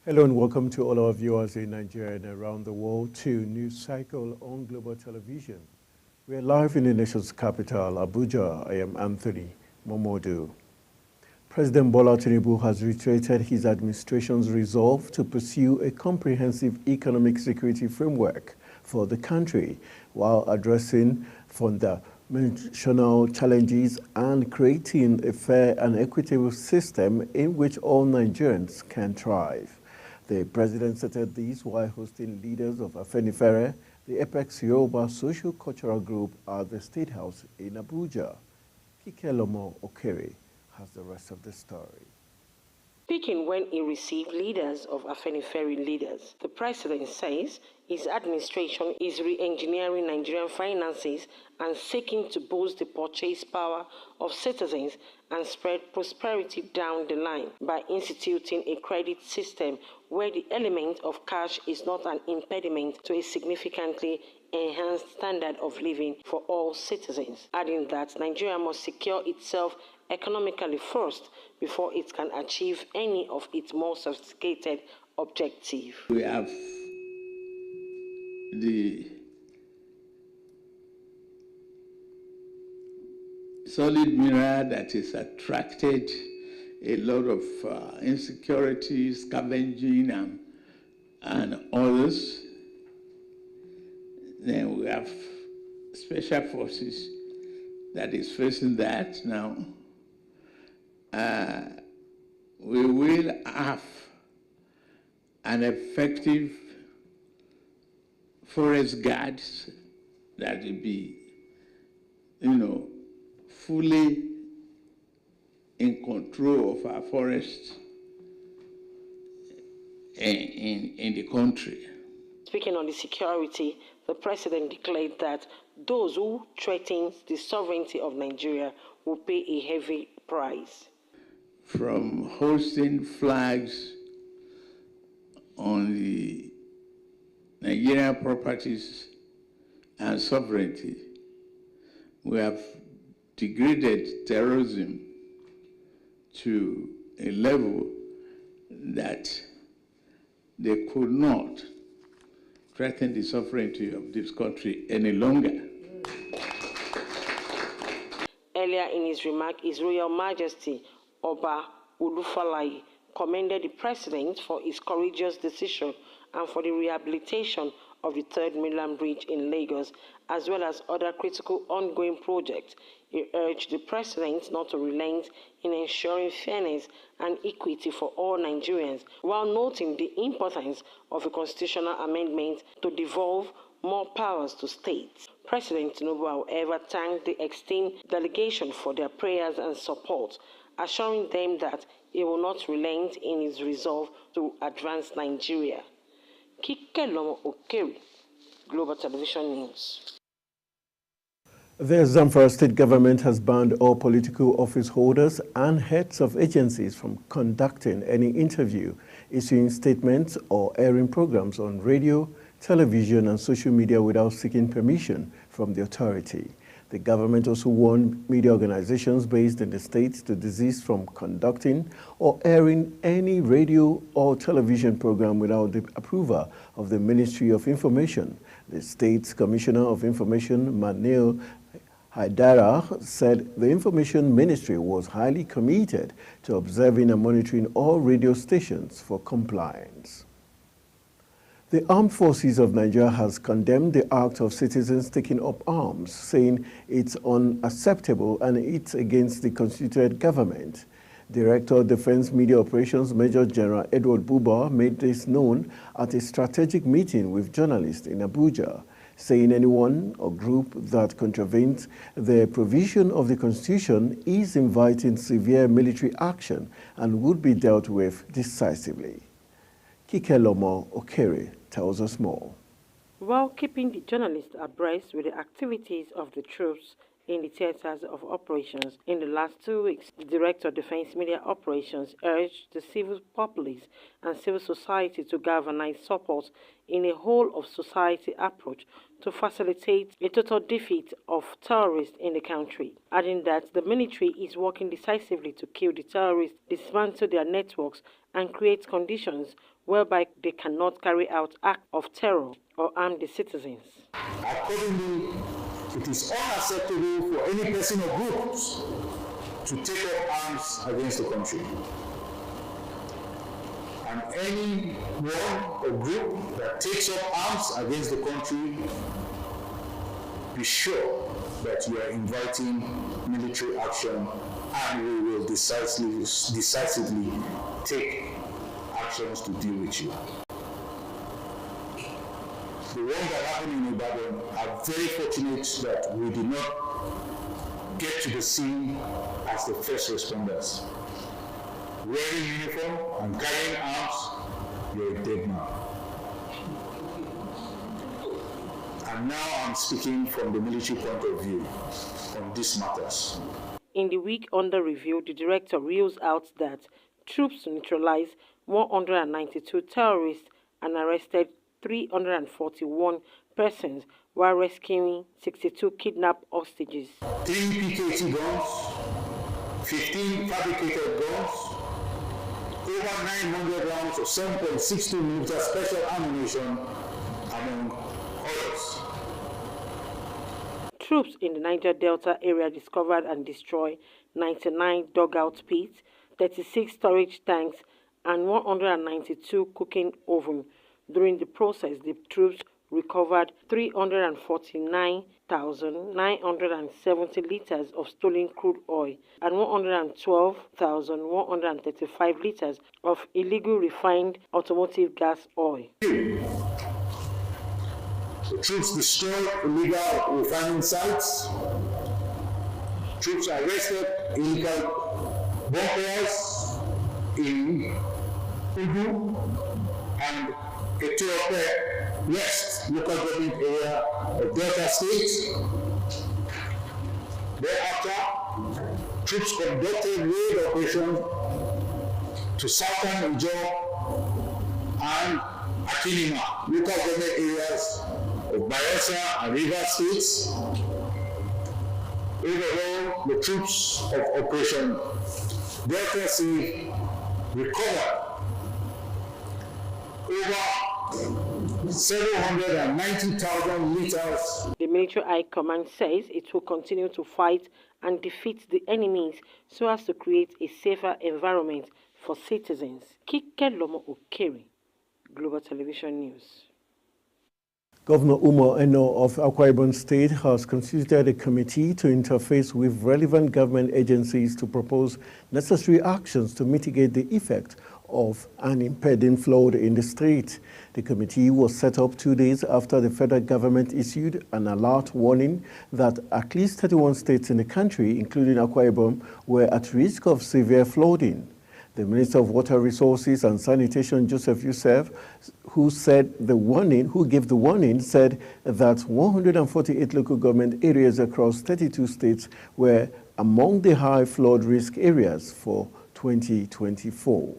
Hello and welcome to all our viewers in Nigeria and around the world to News Cycle on Global Television. We are live in the nation's capital, Abuja. I am Anthony Momodu. President Bola Tinubu has reiterated his administration's resolve to pursue a comprehensive economic security framework for the country while addressing fundamental challenges and creating a fair and equitable system in which all Nigerians can thrive. The president stated this while hosting leaders of Afenifere, the Apex Yoruba Social Cultural Group at the State House in Abuja. Kikelomo Okere has the rest of the story. Speaking when he received leaders of Afenifere leaders, the president says his administration is re-engineering Nigerian finances and seeking to boost the purchase power of citizens and spread prosperity down the line by instituting a credit system where the element of cash is not an impediment to a significantly enhanced standard of living for all citizens, adding that Nigeria must secure itself economically first before it can achieve any of its more sophisticated objectives. We have the solid mirror that has attracted a lot of insecurity, scavenging, and others. Then we have special forces that is facing that now. We will have an effective forest guards that will be, fully in control of our forests in the country. Speaking on the security, the president declared that those who threaten the sovereignty of Nigeria will pay a heavy price. From hosting flags on the Nigerian properties and sovereignty, we have degraded terrorism to a level that they could not threaten the sovereignty of this country any longer. Earlier in his remark, His Royal Majesty Oba Olufalaye commended the president for his courageous decision and for the rehabilitation of the Third Mainland Bridge in Lagos, as well as other critical ongoing projects. He urged the president not to relent in ensuring fairness and equity for all Nigerians, while noting the importance of a constitutional amendment to devolve more powers to states. President Tinubu, however, thanked the esteemed delegation for their prayers and support, assuring them that he will not relent in his resolve to advance Nigeria. Kikelomo Okere, Global Television News. The Zamfara state government has banned all political office holders and heads of agencies from conducting any interview, issuing statements, or airing programs on radio, television, and social media without seeking permission from the authority. The government also warned media organizations based in the state to desist from conducting or airing any radio or television program without the approval of the Ministry of Information. The state's Commissioner of Information, Manil Haidara, said the Information Ministry was highly committed to observing and monitoring all radio stations for compliance. The Armed Forces of Nigeria has condemned the act of citizens taking up arms, saying it's unacceptable and it's against the constituted government. Director of Defense Media Operations Major General Edward Buba made this known at a strategic meeting with journalists in Abuja, saying anyone or group that contravenes the provision of the Constitution is inviting severe military action and would be dealt with decisively. Kikelomo Okere tells us more. While keeping the journalists abreast with the activities of the troops in the theaters of operations in the last 2 weeks, the Director of Defense Media Operations urged the civil populace and civil society to galvanize support in a whole-of-society approach to facilitate a total defeat of terrorists in the country, adding that the military is working decisively to kill the terrorists, dismantle their networks, and create conditions whereby they cannot carry out acts of terror or harm the citizens. Accordingly, it is unacceptable for any person or groups to take up arms against the country. And anyone or group that takes up arms against the country, be sure that you are inviting military action, and we will decisively take actions to deal with you. The one that happened in Ibadan, I'm very fortunate that we did not get to the scene as the first responders. Wearing uniform and carrying arms, you're a dead man. And now I'm speaking from the military point of view on these matters. In the week under review, the director rules out that troops neutralized 192 terrorists and arrested 341 persons while rescuing 62 kidnapped hostages. 3 PKT guns, 15 fabricated guns, over 900 rounds of 7.62mm special ammunition, among others. Troops in the Niger Delta area discovered and destroyed 99 dugout pits, 36 storage tanks, and 192 cooking ovens. During the process, the troops recovered 349,970 liters of stolen crude oil and 112,135 liters of illegal refined automotive gas oil. The troops destroyed illegal refining sites. Troops arrested illegal bunkers in Ugu and Ethiopia West local government area of Delta State. Thereafter, troops conducted raid operations to southern Ijaw and Akinima local government areas of Bayelsa and Rivers States. Overall, the troops of Operation Delta Sea recovered over 790,000 liters. The Military High Command says it will continue to fight and defeat the enemies so as to create a safer environment for citizens. Kike Lomo Okere, Global Television News. Governor Umar Eno of Akwa Ibom State has constituted a committee to interface with relevant government agencies to propose necessary actions to mitigate the effect of an impending flood in the state. The committee was set up 2 days after the federal government issued an alert warning that at least 31 states in the country, including Akwa Ibom, were at risk of severe flooding. The Minister of Water Resources and Sanitation, Joseph Youssef, who gave the warning, said that 148 local government areas across 32 states were among the high flood risk areas for 2024.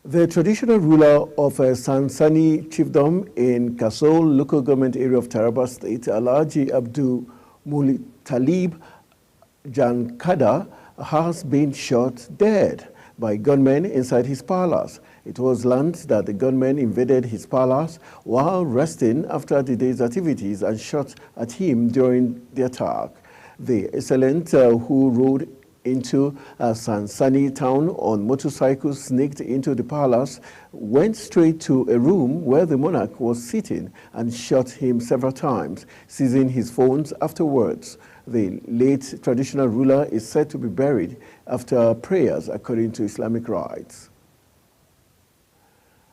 The traditional ruler of Sansani Chiefdom in Kasol local government area of Taraba State, Alhaji Abdul Mulitalib Jankada, has been shot dead by gunmen inside his palace. It was learned that the gunmen invaded his palace while resting after the day's activities and shot at him during the attack. The assailant who rode into Sansani town on motorcycles sneaked into the palace, went straight to a room where the monarch was sitting and shot him several times, seizing his phones afterwards. The late traditional ruler is said to be buried after prayers according to Islamic rites.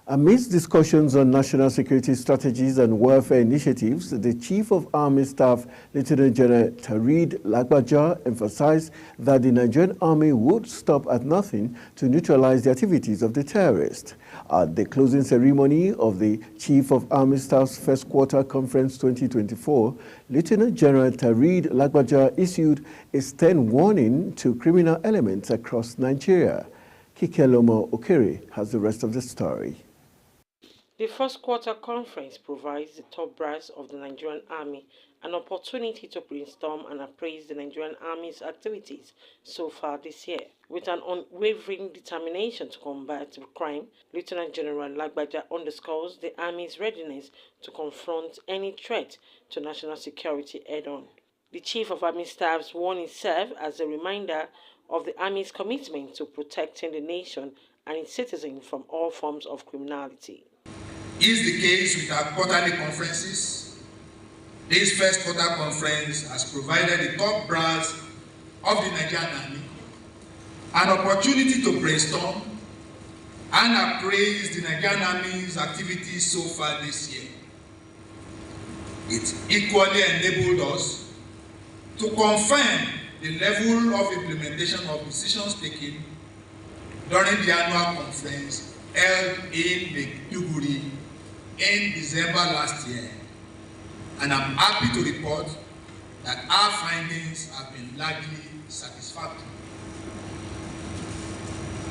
Amidst discussions on national security strategies and welfare initiatives, the Chief of Army Staff, Lieutenant General Tarid Lagbaja, emphasized that the Nigerian Army would stop at nothing to neutralize the activities of the terrorists. At the closing ceremony of the Chief of Army Staff's First Quarter Conference 2024, Lieutenant General Tarid Lagbaja issued a stern warning to criminal elements across Nigeria. Kike Lomo Okere has the rest of the story. The First Quarter Conference provides the top brass of the Nigerian Army an opportunity to brainstorm and appraise the Nigerian Army's activities so far this year. With an unwavering determination to combat crime, Lieutenant General Lagbaja underscores the Army's readiness to confront any threat to national security head-on. The Chief of Army Staff's warning served as a reminder of the Army's commitment to protecting the nation and its citizens from all forms of criminality. Is the case with our quarterly conferences. This first quarter conference has provided the top brass of the Nigerian Army an opportunity to brainstorm and appraise the Nigerian Army's activities so far this year. It equally enabled us to confirm the level of implementation of decisions taken during the annual conference held in Maiduguri in December last year. And I'm happy to report that our findings have been largely satisfactory.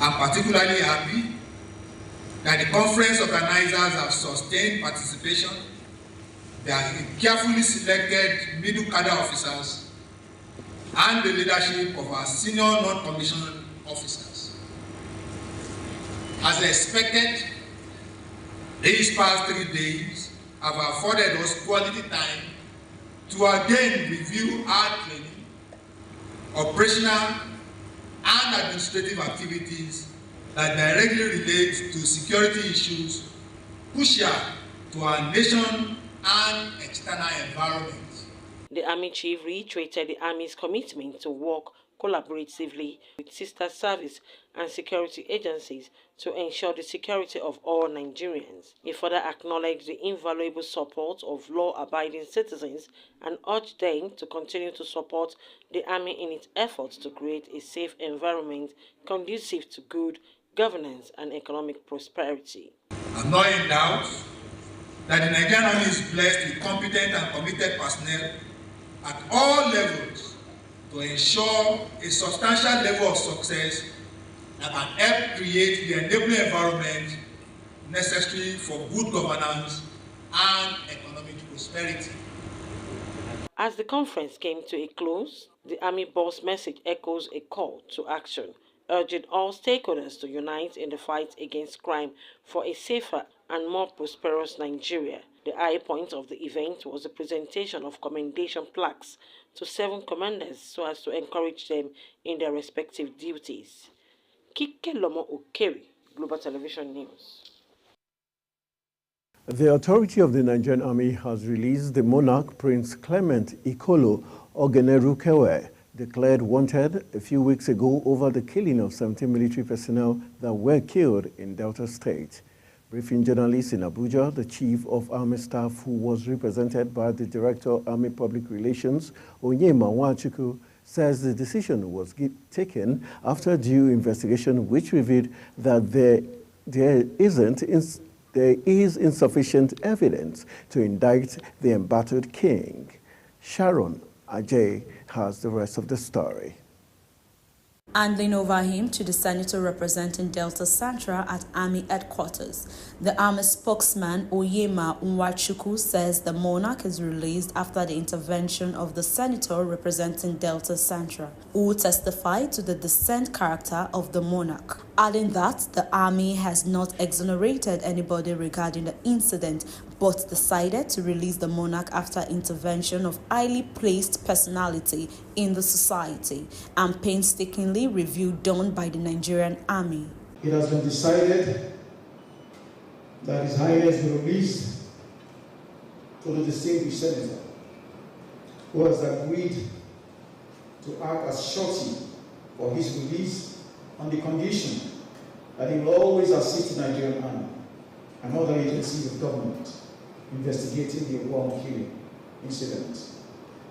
I'm particularly happy that the conference organizers have sustained participation. They have carefully selected middle cadre officers and the leadership of our senior non-commissioned officers. As expected, these past 3 days have afforded us quality time to again review our training, operational and administrative activities that directly relate to security issues crucial to our nation and external environment. The Army Chief reiterated the Army's commitment to work collaboratively with sister service and security agencies to ensure the security of all Nigerians. He further acknowledged the invaluable support of law-abiding citizens and urged them to continue to support the Army in its efforts to create a safe environment conducive to good governance and economic prosperity. I'm not in doubt that the Nigerian Army is blessed with competent and committed personnel at all levels to ensure a substantial level of success that can help create the enabling environment necessary for good governance and economic prosperity. As the conference came to a close, the Army boss message echoes a call to action, urging all stakeholders to unite in the fight against crime for a safer and more prosperous Nigeria. The high point of the event was the presentation of commendation plaques to 7 commanders so as to encourage them in their respective duties. Kike Lomo Okeri, Global Television News. The authority of the Nigerian Army has released the monarch Prince Clement Ikolo Ogenerukewe, declared wanted a few weeks ago over the killing of 17 military personnel that were killed in Delta State. Briefing journalists in Abuja, the Chief of Army Staff, who was represented by the Director of Army Public Relations, Onyema Nwachukwu, says the decision was taken after due investigation which revealed that there is insufficient evidence to indict the embattled king. Sharon Ajay has the rest of the story. Handing over him to the senator representing Delta Central at Army headquarters, the Army spokesman Onyema Nwachukwu says the monarch is released after the intervention of the senator representing Delta Central, who testified to the decent character of the monarch, adding that the Army has not exonerated anybody regarding the incident, but decided to release the monarch after intervention of highly placed personality in the society and painstakingly review done by the Nigerian Army. It has been decided that His Highness will release to the distinguished senator who has agreed to act as surety for his release on the condition that he will always assist the Nigerian Army and other agencies of government investigating the Oguam killing incident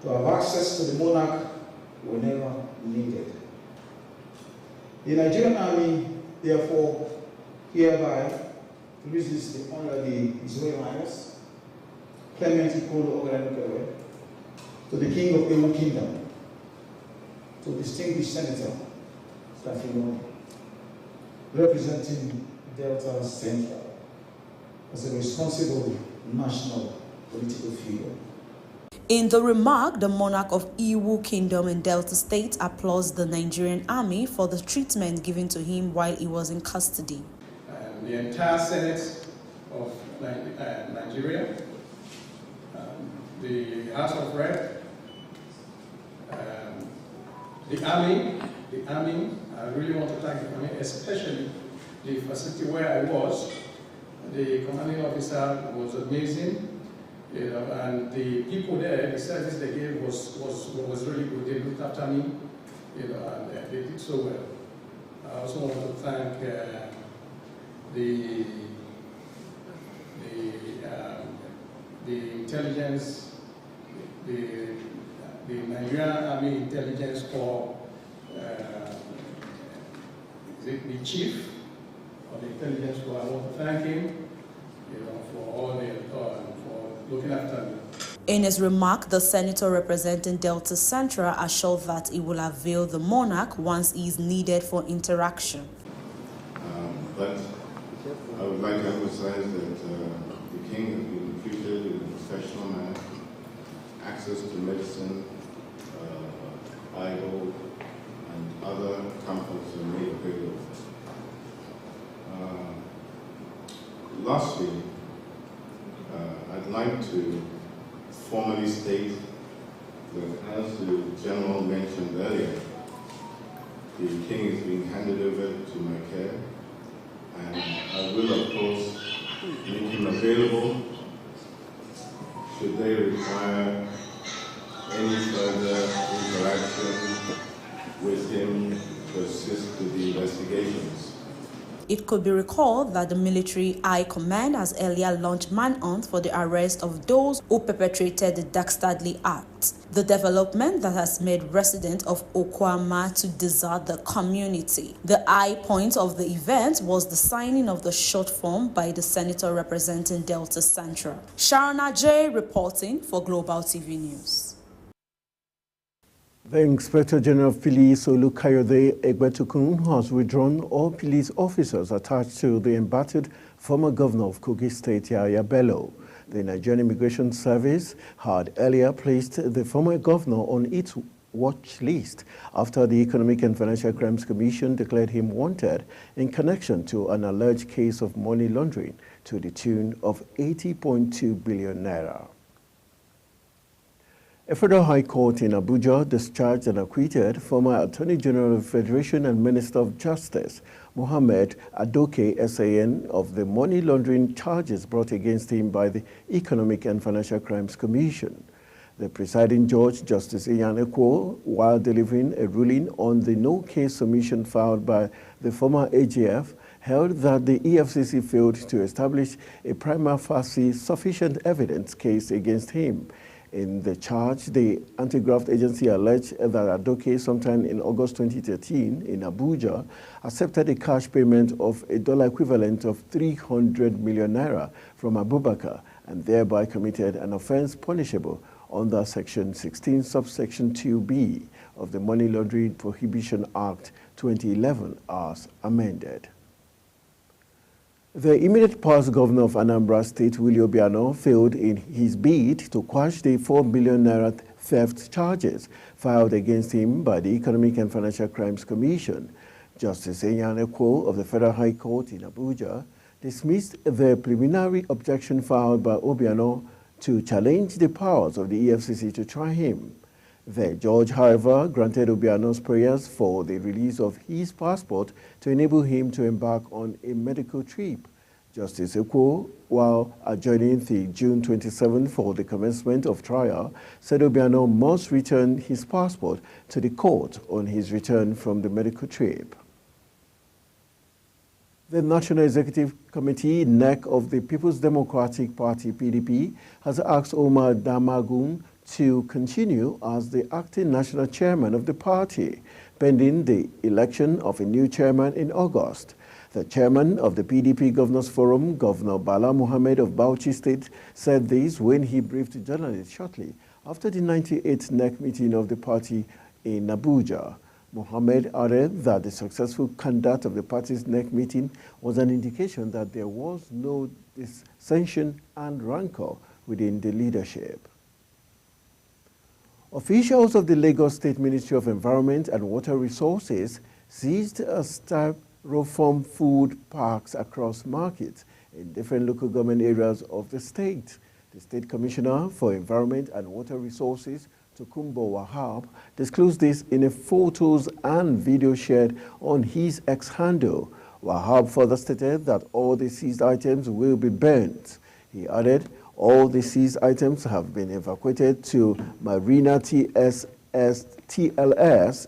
to have access to the monarch whenever needed. The Nigerian Army, therefore, hereby releases the Honorable His Royal Highness Clement Ikolo Ogenerukewe to the King of Ewu Kingdom, to distinguished Senator Stafiloni, representing Delta Central, as a responsible national political figure. In the remark, the monarch of Iwu Kingdom in Delta State applauds the Nigerian army for the treatment given to him while he was in custody. The entire Senate of Nigeria, the House of Rep, the army, I really want to thank the army, especially the facility where I was. The commanding officer was amazing, and the people there, the service they gave was really good. They looked after me, and they did so well. I also want to thank the intelligence, the Nigerian Army Intelligence Corps, the chief of the Intelligence Corps. I want to thank him, for all for looking after me. In his remark, the senator representing Delta Central assured that he will avail the monarch once he is needed for interaction. But I would like to emphasize that the king has been treated in a professional manner. Access to medicine, Bible, and other comforts are made available. Lastly, I'd like to formally state that, as the General mentioned earlier, the king is being handed over to my care, and I will, of course, make him available should they require any further interaction with him to assist with the investigations. It could be recalled that the Military High Command has earlier launched manhunt for the arrest of those who perpetrated the Dastardly Act, the development that has made residents of Okwama to desert the community. The high point of the event was the signing of the short form by the senator representing Delta Central. Sharona J. reporting for Global TV News. The Inspector General of Police, Olukayode Egbetukun, has withdrawn all police officers attached to the embattled former governor of Kogi State, Yahaya Bello. The Nigerian Immigration Service had earlier placed the former governor on its watch list after the Economic and Financial Crimes Commission declared him wanted in connection to an alleged case of money laundering to the tune of 80.2 billion naira. A federal high court in Abuja discharged and acquitted former Attorney General of the Federation and Minister of Justice, Mohammed Adoke SAN, of the money laundering charges brought against him by the Economic and Financial Crimes Commission. The presiding judge, Justice Iyan Ekwo, while delivering a ruling on the no-case submission filed by the former AGF, held that the EFCC failed to establish a prima facie sufficient evidence case against him. In the charge, the anti-graft agency alleged that Adoke, sometime in August 2013 in Abuja, accepted a cash payment of a dollar equivalent of 300 million naira from Abubakar and thereby committed an offense punishable under Section 16, subsection 2B of the Money Laundering Prohibition Act 2011 as amended. The immediate past governor of Anambra State, Willie Obiano, failed in his bid to quash the 4 billion naira theft charges filed against him by the Economic and Financial Crimes Commission. Justice Iyan Ekwo of the Federal High Court in Abuja dismissed the preliminary objection filed by Obiano to challenge the powers of the EFCC to try him. The judge, however, granted Obiano's prayers for the release of his passport to enable him to embark on a medical trip. Justice Ekwo, while adjourning the June 27 for the commencement of trial, said Obiano must return his passport to the court on his return from the medical trip. The National Executive Committee, NEC, of the People's Democratic Party, PDP, has asked Omar Damagun to continue as the acting national chairman of the party, pending the election of a new chairman in August. The chairman of the PDP Governors Forum, Governor Bala Mohammed of Bauchi State, said this when he briefed journalists shortly after the 98th NEC meeting of the party in Abuja. Mohammed added that the successful conduct of the party's NEC meeting was an indication that there was no dissension and rancor within the leadership. Officials of the Lagos State Ministry of Environment and Water Resources seized styrofoam food parks across markets in different local government areas of the state. The State Commissioner for Environment and Water Resources, Tokunbo Wahab, disclosed this in a photos and video shared on his X handle. Wahab further stated that all the seized items will be burnt. He added, all the seized items have been evacuated to Marina TLS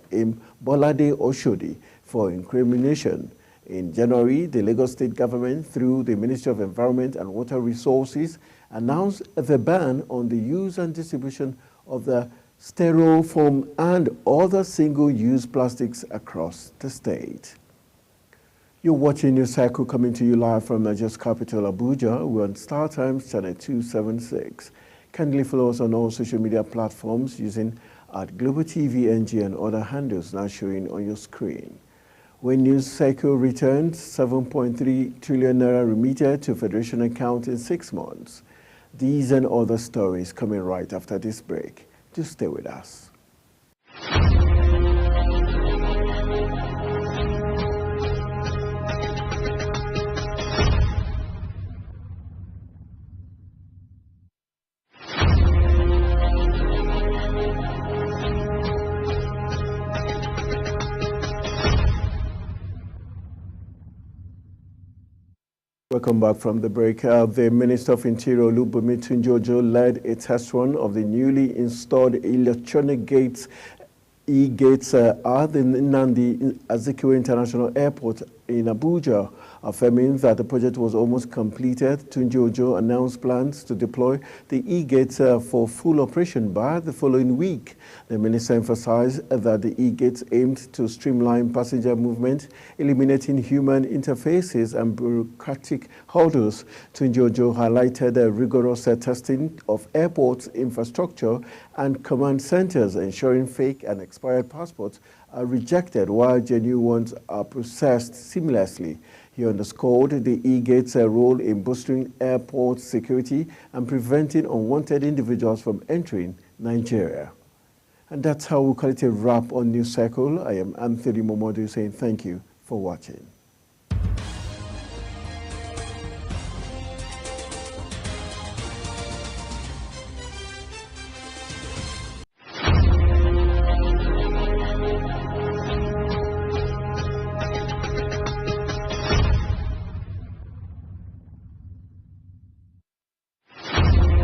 in Bolade Oshodi for incrimination. In January, the Lagos State government, through the Ministry of Environment and Water Resources, announced the ban on the use and distribution of the styrofoam and other single-use plastics across the state. You're watching News Cycle coming to you live from Nigeria's capital, Abuja. We're on Star Times channel 276. Kindly follow us on all social media platforms using @Global TV NG and other handles now showing on your screen. When News Cycle returns, 7.3 trillion naira remitted to Federation account in 6 months. These and other stories coming right after this break. Do stay with us. Welcome back from the break. The Minister of Interior, Olubunmi Tunji-Ojo, led a test run of the newly installed electronic gates, e-gates, at the Nnamdi Azikiwe International Airport in Abuja, affirming that the project was almost completed. Tunji-Ojo announced plans to deploy the e-gates for full operation by the following week. The minister emphasized that the e-gates aimed to streamline passenger movement, eliminating human interfaces and bureaucratic hurdles. Tunji-Ojo highlighted the rigorous testing of airports infrastructure and command centers, ensuring fake and expired passports are rejected while genuine ones are processed seamlessly. He underscored the e-gates' role in boosting airport security and preventing unwanted individuals from entering Nigeria. And that's how we call it a wrap on News Cycle. I am Anthony Momodu saying thank you for watching.